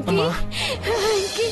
అమ్మా వెంకీ వెంకీ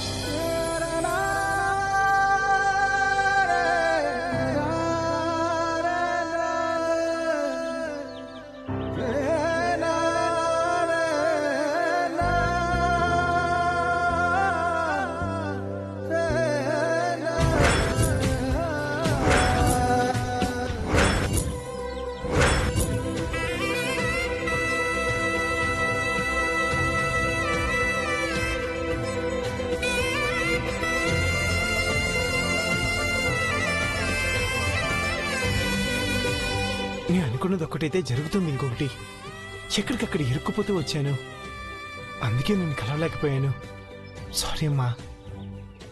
నేను అనుకున్నది ఒక్కటైతే జరుగుతుంది ఇంకొకటి. ఎక్కడికక్కడ ఇరుక్కుపోతూ వచ్చాను, అందుకే నేను కలవలేకపోయాను. సారీ అమ్మా.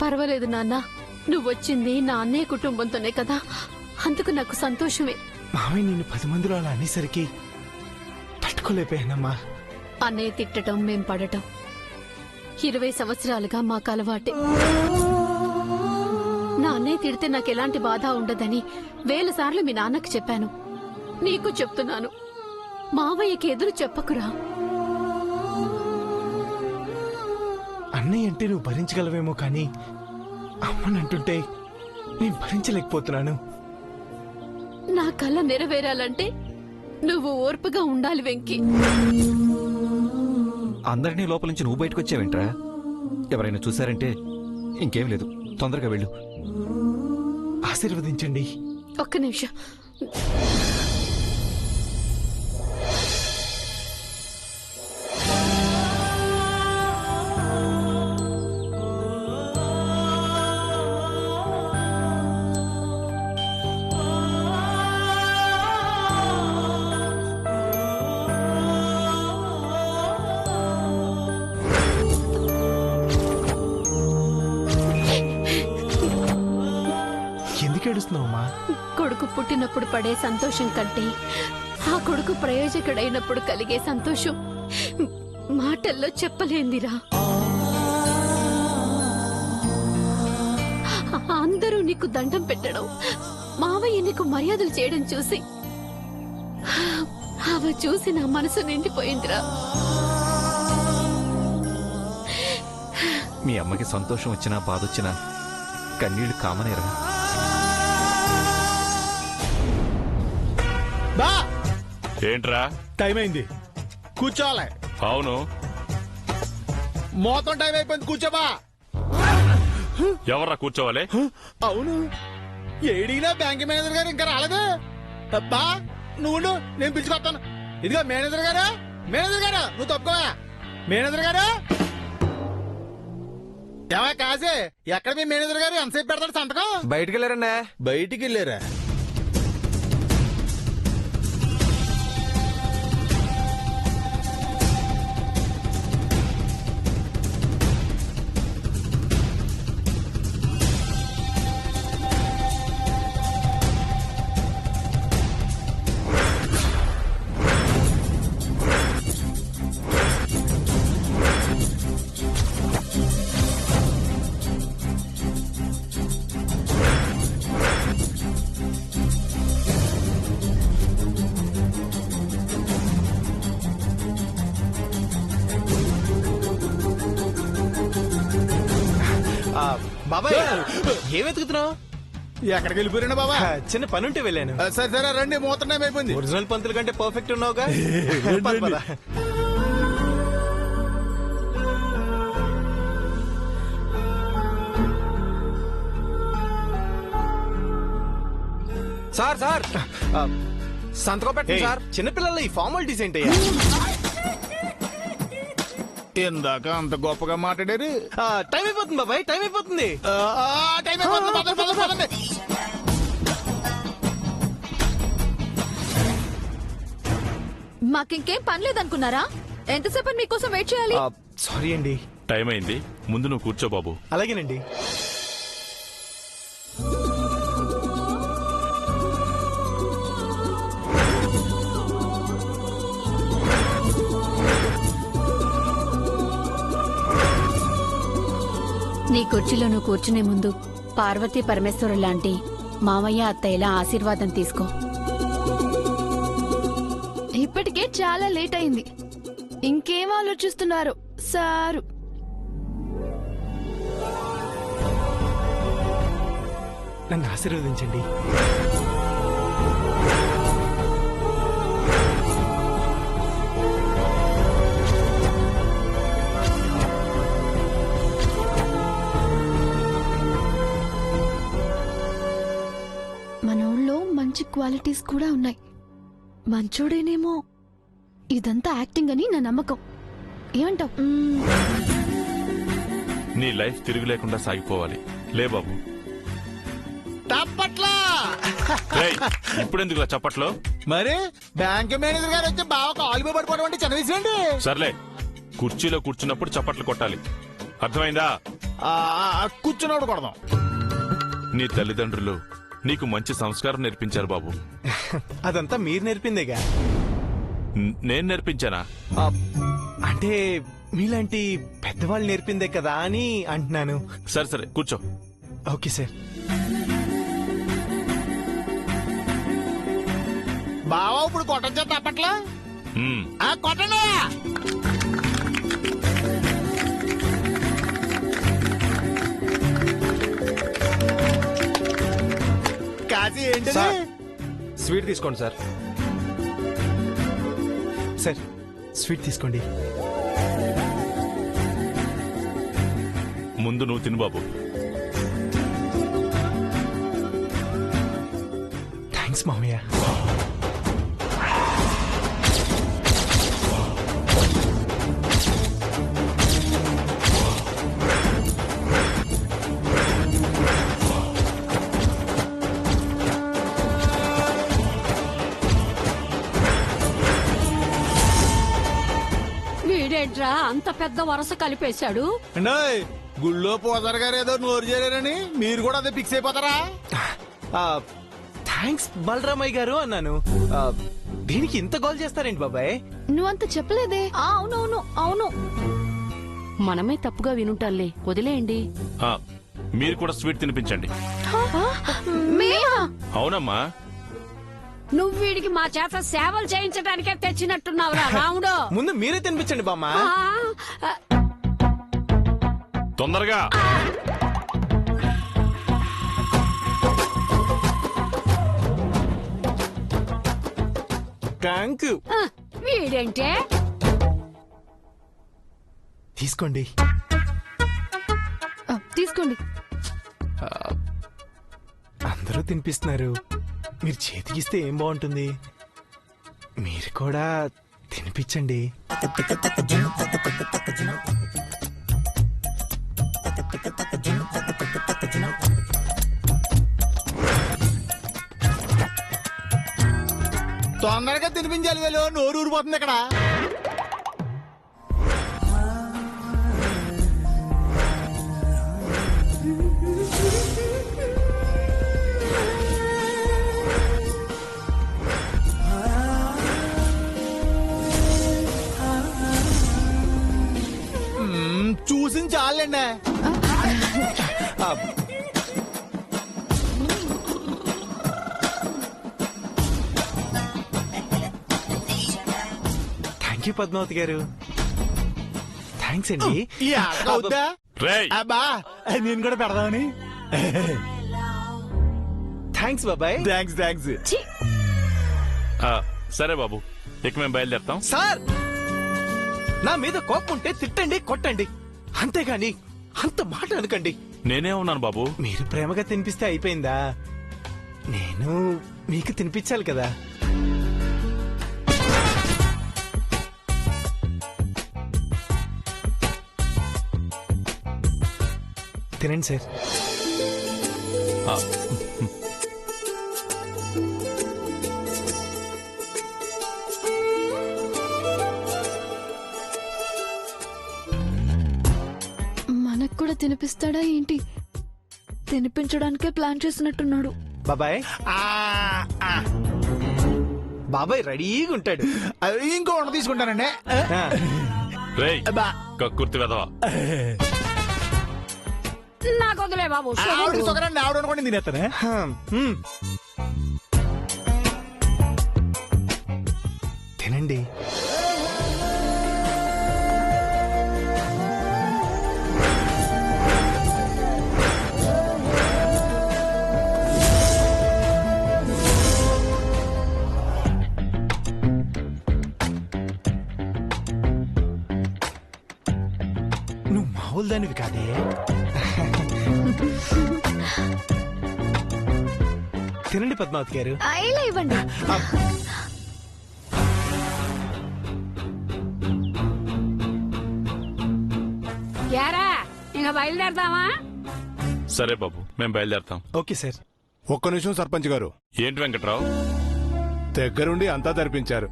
పర్వాలేదు నాన్న, నువ్వు వచ్చింది నా అన్నయ్య కుటుంబంతోనే కదా, అందుకు నాకు సంతోషమే. మామయ్య నిన్ను 10 మందిలో అలా అనేసరికి తట్టుకోలేకపోయానమ్మా. అన్నయ్య తిట్టడం మేం పడటం 20 సంవత్సరాలుగా మాకు అలవాటే. నా అన్నయ్య తిడితే నాకు ఎలాంటి బాధ ఉండదని 1000 సార్లు మీ నాన్నకు చెప్పాను. నీకు చెప్తున్నాను, మావయ్యకి ఎదురు చెప్పకురా. అన్నయ్య అంటే నువ్వు భరించగలవేమో కానీ అమ్మనంటుంటే నేను భరించలేకపోతున్నాను. నా కళ నెరవేరాలంటే నువ్వు ఓర్పుగా ఉండాలి వెంకీ. అందరినీ లోపల నుంచి నువ్వు బయటకు వచ్చావేంట్రా? ఎవరైనా చూశారంటే ఇంకేం లేదు, తొందరగా వెళ్ళు. ఆశీర్వదించండి. ఒక్క నిమిషం. ఎందుకు ఏడుస్తున్నావమ్మా? కొడుకు పుట్టినప్పుడు పడే సంతోషం కంటే ఆ కొడుకు ప్రయోజకుడైనప్పుడు కలిగే సంతోషం మాటల్లో చెప్పలేందిరా. అందరూ నీకు దండం పెట్టడం, మావయ్య నీకు మర్యాదలు చేయడం చూసి అవి చూసి నా మనసు నిండిపోయిందిరా. మీ అమ్మకి సంతోషం వచ్చినా బాధ వచ్చినా కన్నీళ్లు కామనేరా. బా ఏంట్రా? టైం అయింది, కూర్చోవాలి. అవును, మొత్తం టైం అయిపోయింది, కూర్చోబా. ఎవర్రా కూర్చోవాలి? అవును, ఏడిగినా బ్యాంక్ మేనేజర్ గారు ఇంకా రాలేదు. బా నువ్వు నేను పిలుచుకొస్తాను. ఇదిగో మేనేజర్ గారు, మేనేజర్ గారు నువ్వు తప్పుకోవా. మేనేజర్ గారు, ఏమా కాసే, ఎక్కడ మీ మేనేజర్ గారు? ఎంతసేపు పెడతాడు సంతకం? బయటికి వెళ్ళారన్నా. బయటికి వెళ్ళారా? బాబాయ్ ఏం వెతుకుతున్నావు? ఎక్కడికి వెళ్ళిపోయినా బాబా? చిన్న పనుంటే వెళ్ళాను. సరే సరే రండి, మూత టైం అయిపోయింది. ఒరిజినల్ పంతుల కంటే పర్ఫెక్ట్ ఉన్నావుగా. పద, పద. సార్ సార్ సంతకం పెట్టండి సార్. చిన్నపిల్లల ఈ ఫార్మాలిటీస్ ఏంటయ్యా? ఇందాక అంత గొప్పగా మాట్లాడారు. టైం అయిపోతుంది బాబాయ్, టైం అయిపోతుంది. టైం అయిపోతుంది, పదండి, పదండి, పదండి. మాకింకేం పని లేదనుకున్నారా? ఎంతసేపు మీకోసం వెయిట్ చేయాలి? సారీ అండి. టైం అయింది, ముందు నువ్వు కూర్చో బాబు. అలాగేనండి. నీ కుర్చీలో నువ్వు కూర్చునే ముందు పార్వతీ పరమేశ్వరు లాంటి మామయ్య అత్తయ్యల ఆశీర్వాదం తీసుకో. ఇప్పటికే చాలా లేట్ అయింది. ఇంకేం ఆలోచిస్తున్నారు సారు? నన్ను ఆశీర్వదించండి. మన ఊళ్ళో మంచి క్వాలిటీస్ కూడా ఉన్నాయి. మంచోడేనేమో. ఇదంతా యాక్టింగ్ అని నా నమ్మకం. ఏమంటావ్? నీ లైఫ్ తిరిగి లేకుండా సాగిపోవాలి. లే బాబు. తప్పట్లా. రేయ్, ఇప్పుడెందుకులా చప్పట్లో? మరి బ్యాంక్ మేనేజర్ గారు వచ్చి బాగా కాలు మీద పడిపోవడం అంటే చిన్న విషయం అండి. సర్లే, కుర్చీలో కూర్చున్నప్పుడు చప్పట్లు కొట్టాలి. అర్థమైందా? కూర్చున్నప్పుడు కొడదాం. నీ తల్లిదండ్రులు నీకు మంచి సంస్కారం నేర్పించారు బాబు. అదంతా మీరు నేర్పిందేగా. నేను నేర్పించానా? అంటే మీలాంటి పెద్దవాళ్ళు నేర్పిందే కదా అని అంటున్నాను. సరే సరే, కూర్చో. Okay sir. బావా ఇప్పుడు కొట్టచ్చా తప్పట్లా? మ్మ్. కొట్టండి. కాశీ ఏంటి? సార్, స్వీట్ తీసుకోండి సార్. సార్, స్వీట్ తీసుకోండి. ముందు నువ్వు తిను బాబు. థ్యాంక్స్ మామయ్య. వీడేంట్రా అంత పెద్ద వరస కలిపేశాడు? అండోయ్, గుళ్ళో పోతారు గారు ఏదో నోరు చేరారని మీరు కూడా అదే ఫిక్స్ అయిపోతారా? థ్యాంక్స్ బలరామయ్య గారు అన్నాను. దీనికి ఇంత గోల్ చేస్తారేంటి బాబాయ్? నువ్వంత చెప్పలేదే. అవునవును అవును, మనమే తప్పుగా వినుంటాలే, వదిలేయండి. ఆ, మీరు కూడా స్వీట్ తినిపించండి. మేమా? అవునమ్మా. నువ్వు వీడికి మా చేత సేవలు చేయించడానికే తెచ్చినట్టున్నావురా రాముడు. ముందు మీరే తినిపించండి బామ్మ. తొందరగా. Thank you. వీడేంటే? తీసుకోండి. తీసుకోండి. అందరూ తినిపిస్తున్నారు, మీరు చేతికిస్తే ఏం బాగుంటుంది? మీరు కూడా తినిపించండి. తొందరగా తినిపించాలి. వీళ్ళు నోరు ఊరిపోతుంది ఇక్కడ. చూసి చాలండి. థ్యాంక్ యూ పద్మావతి గారు. థ్యాంక్స్ అండి. అవుద్దా? రేయ్, అబ్బా, నేను కూడా పెడదామని. థ్యాంక్స్ బాబాయ్. Thanks thanks. ఆ, సరే బాబు, ఇక మేము బయలుదేరుతాం. సార్, నా మీద కోపం ఉంటే తిట్టండి, కొట్టండి, అంతేగాని అంత మాట అనకండి. నేనే ఉన్నాను బాబు. మీరు ప్రేమగా తినిపిస్తే అయిపోయిందా? నేను మీకు తినిపించాలి కదా. తినండి సార్. ఆ, మనకు కూడా తినిపిస్తాడా ఏంటి? తినిపించడానికే ప్లాన్ చేసినట్టున్నాడు. బాబాయ్, ఆ, ఆ. బాబాయ్ రెడీగా ఉంటాడు. అది ఇంకో వంట తీసుకుంటానండి. ఆ, రేయ్ బా. కక్కుర్తి వెదవా. నాకు వదిలే బాబు. ఆవిడ సొగరండి, ఆవిడ అనుకోండి తినేస్తానే. హా, మ్. తినండి. నువ్వు మామూలు దానివి కాదే. తినండి పద్మావతి గారు. ఇలా ఇవ్వండి. యారా ఇంకా బయలుదేరదామా? సరే బాబు, మేము బయలుదేరతాం. Okay sir. ఒక్క నిమిషం సర్పంచ్ గారు. ఏంటి వెంకట్రావు? దగ్గరుండి అంతా జరిపించారు.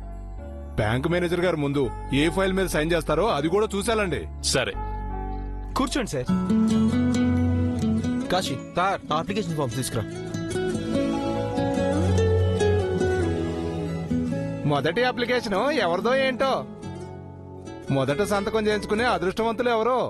బ్యాంక్ మేనేజర్ గారు ముందు ఏ ఫైల్ మీద సైన్ చేస్తారో అది కూడా చూశాలండి. సరే. కూర్చోండి sir. Kashi sir application form తీసుకురా. మొదటి అప్లికేషన్ ఎవరిదో ఏంటో. మొదట సంతకం చేయించుకునే అదృష్టవంతులు ఎవరో.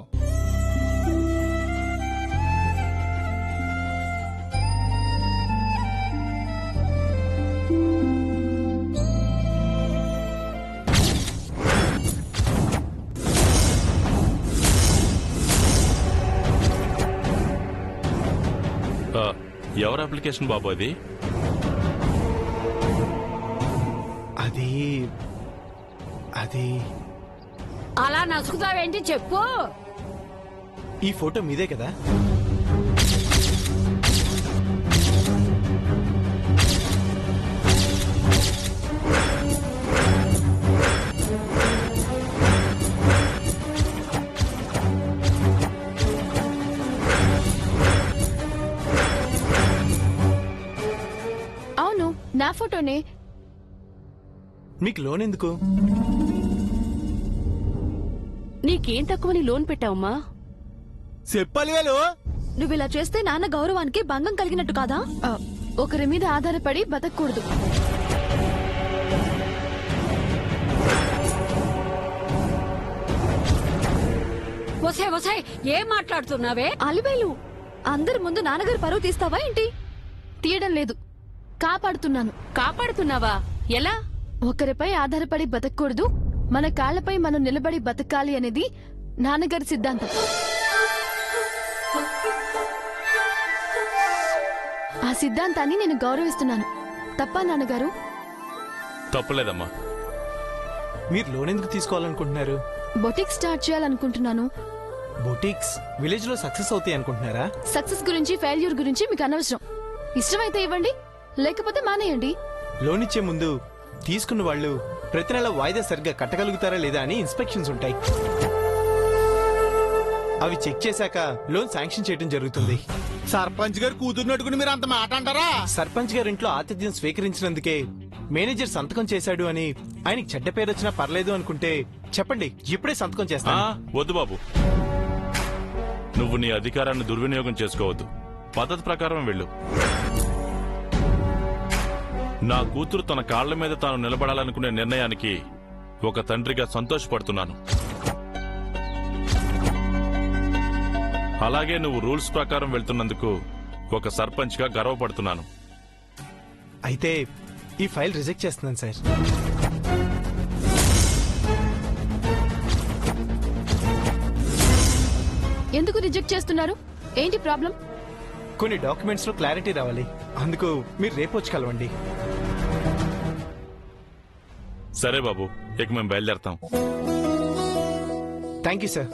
ఆ, ఎవరి అప్లికేషన్ బాబు అది? అది అది అలా నసుకుతావేంటి చెప్పు. ఈ ఫోటో మీదే కదా? అవును, నా ఫోటోనే. మీకు లోన్ ఎందుకు? నీకేం తక్కువని లోన్ పెట్టావమ్మా? చెప్పాలి వేలు. నువ్వు ఇలా చేస్తే నాన్న గౌరవానికి భంగం కలిగినట్టు కాదా? ఒకరి మీద ఆధారపడి బతకూడదు. వసే వసే ఏం మాట్లాడుతున్నావే? అలివేలు, అందరి ముందు నాన్నగారు పరువు తీస్తావా ఏంటి? తీయడం లేదు, కాపాడుతున్నాను. కాపాడుతున్నావా? ఎలా? ఒకరిపై ఆధారపడి బతకూడదు, మన కాళ్లపై మనం నిలబడి బతకాలి అనేది నాన్నగారి సిద్ధాంతం. ఆ సిద్ధాంతాన్ని నేను గౌరవిస్తున్నాను. తప్పా నాన్నగారు? తప్పులేదమ్మా. మీరు లోన్ ఎందుకు తీసుకోవాలనుకుంటున్నారు? బొటిక్ స్టార్ట్ చేయాలనుకుంటున్నాను. బొటిక్స్ విలేజ్ లో సక్సెస్ అవుతాయి అనుకుంటున్నారా? సక్సెస్ గురించి ఫెయిల్యూర్ గురించి మీకు అనవసరం. ఇష్టమైతే ఇవ్వండి, లేకపోతే మానేయండి. లోన్ ఇచ్చే ముందు తీసుకున్న వాళ్ళు ప్రతి నెల వాయిదా సరిగ్గా కట్టగలుగుతారా లేదా అని ఇన్స్పెక్షన్స్ ఉంటాయి. అవి చెక్ చేశాక లోన్ శాంక్షన్ చేయడం జరుగుతుంది. సర్పంచ్ గారు కూతురునట్టుకుని మీరు అంత మాట అంటారా? సర్పంచ్ గారి ఇంట్లో ఆతిథ్యం స్వీకరించినందుకే మేనేజర్ సంతకం చేశాడు అని ఆయనకి చెడ్డ పేరు వచ్చినా పర్లేదు అనుకుంటే చెప్పండి, ఇప్పుడే సంతకం ఆ, చేస్తాను. వద్దు బాబు. నువ్వు నీ అధికారాన్ని దుర్వినియోగం చేసుకోవద్దు. పద్ధతి ప్రకారం వెళ్ళు. నా కూతురు తన కాళ్ల మీద తాను నిలబడాలనుకునే నిర్ణయానికి ఒక తండ్రిగా సంతోషపడుతున్నాను. అలాగే నువ్వు రూల్స్ ప్రకారం వెళ్తున్నందుకు ఒక సర్పంచ్ గా గర్వపడుతున్నాను. అయితే ఈ ఫైల్ రిజెక్ట్ చేస్తున్నాను సార్. ఎందుకు రిజెక్ట్ చేస్తున్నారు? ఏంటి ప్రాబ్లం? కొన్ని డాక్యుమెంట్స్ లో క్లారిటీ రావాలి, అందుకు మీరు రేపు వచ్చి కలవండి. సరే బాబు, ఇక మేము బయలుదేరతాం. Thank you sir.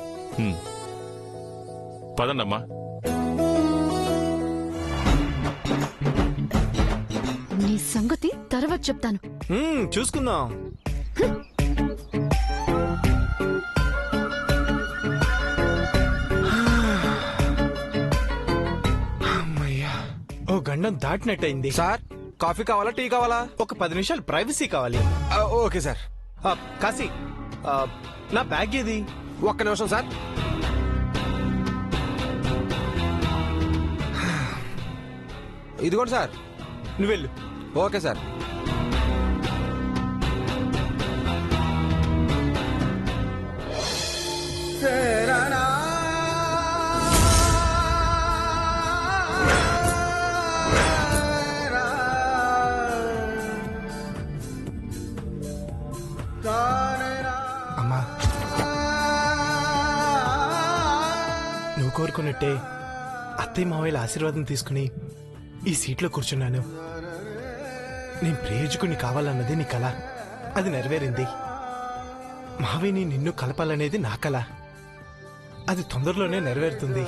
పదండమ్మా. తర్వాత చెప్తాను. చూసుకుందాం. అమ్మయ్యా, ఓ గండం దాటినట్టయింది. సార్ కాఫీ కావాలా టీ కావాలా? ఒక 10 నిమిషాలు ప్రైవసీ కావాలి. Okay sir. కాశీ, నా బ్యాగ్ ఏది? ఒక్క నిమిషం సార్. ఇదిగోండి సార్. నువ్వు వెళ్ళు. Okay sir. అమ్మా, నువ్వు కోరుకున్నట్టే అత్తయ్య మావయ్యల ఆశీర్వాదం తీసుకుని ఈ సీట్లో కూర్చున్నాను. నేను ప్రయోజకుని కావాలన్నది నీ కల, అది నెరవేరింది. మావయ్యని నిన్ను కలపాలనేది నా కల, అది తొందరలోనే నెరవేరుతుంది.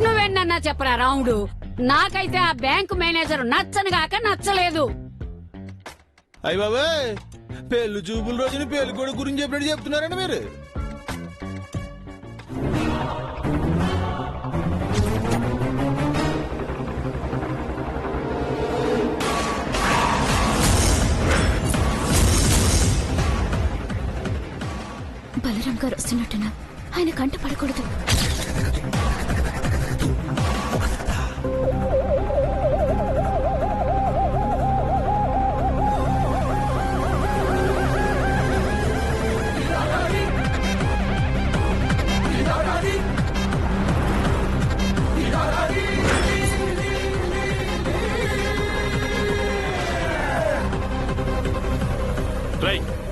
నువ్వెన్నన్నా చెప్పరా రాముడు, నాకైతే ఆ బ్యాంకు మేనేజర్ నచ్చనుగాక నచ్చలేదు. అయ్య బాబాయ్, పెళ్లి చూపుల రోజున పెళ్లి కొడుకు గురించి చెప్పినట్టు చెప్తున్నారండి మీరు. బలరాం గారు వస్తున్నట్టున్నా, ఆయన కంట పడకూడదు.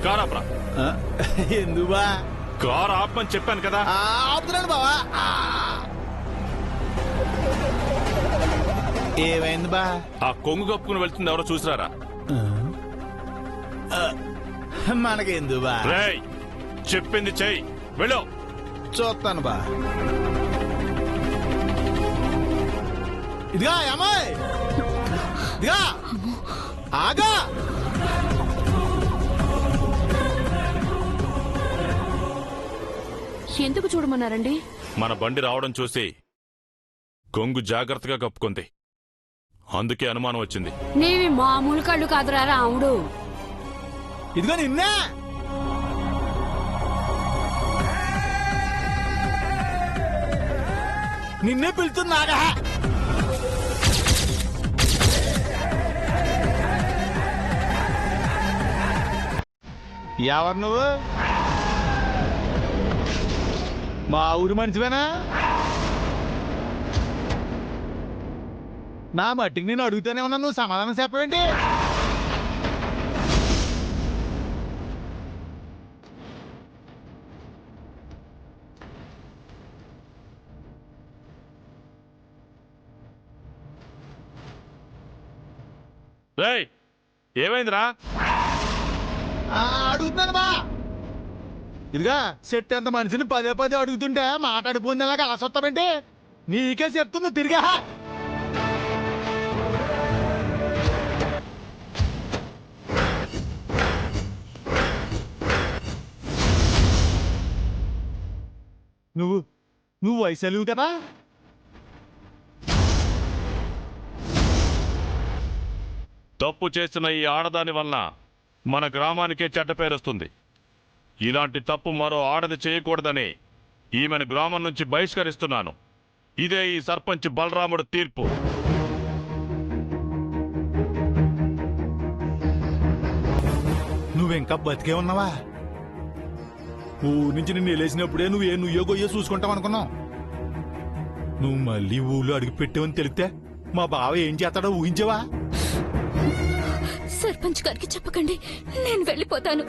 కారాప్రా. ఎందుబా కారు ఆపమని చెప్పాను కదా. ఆపుతున్నాను బావా. ఏమైంది బా? ఆ కొంగు కప్పుకుని వెళ్తుంది ఎవరో చూసిరారా? మనకెందు బా? రేయ్, చెప్పింది చెయ్యి, వెళ్ళు. చూస్తాను బా. ఇదిగా అమ్మాయి, ఇదిగా ఆగా. ఎందుకు చూడమన్నారండి? మన బండి రావడం చూసి కొంగు జాగ్రత్తగా కప్పుకుంది, అందుకే అనుమానం వచ్చింది. నీవి మామూలు కళ్ళు కాదురా రాముడు. ఇదిగో నిన్నే. నిన్నే పిలుతున్నాగా. ఎవరు నువ్వు? మా ఊరు మనిషివేనా? నా మట్టికి నేను అడుగుతూనే ఉన్నా, నువ్వు సమాధానం చెప్పవేంటి? రేయ్, ఏమైందిరా? అడుగుతున్నాను బా. ఇదిగా సెట్ అంత మనిషిని పదే పదే అడుగుతుంటే మాట్లాడిపోయింది అలాగ అలా సొత్తామంటే నీకే చెప్తుంది తిరిగా. నువ్వు వయసు కదా? తప్పు చేసిన ఈ ఆడదాని వలన మన గ్రామానికే చెడ్డ పేరొస్తుంది. ఇలాంటి తప్పు మరో ఆడది చేయకూడదని ఈమెను గ్రామం నుంచి బహిష్కరిస్తున్నాను. ఇదే ఈ సర్పంచ్ బలరాముడు తీర్పు. నువ్వింకా బతికే ఉన్నావా? ఊరి నుంచి నిన్ను వెళ్ళేసినప్పుడే నువ్వో గొయ్యో చూసుకుంటావు అనుకున్నావు. నువ్వు మళ్ళీ ఊళ్ళో అడుగు పెట్టావని తెలిస్తే మా బావ ఏం చేస్తాడో ఊహించావా? సర్పంచ్ గారికి చెప్పకండి, నేను వెళ్ళిపోతాను.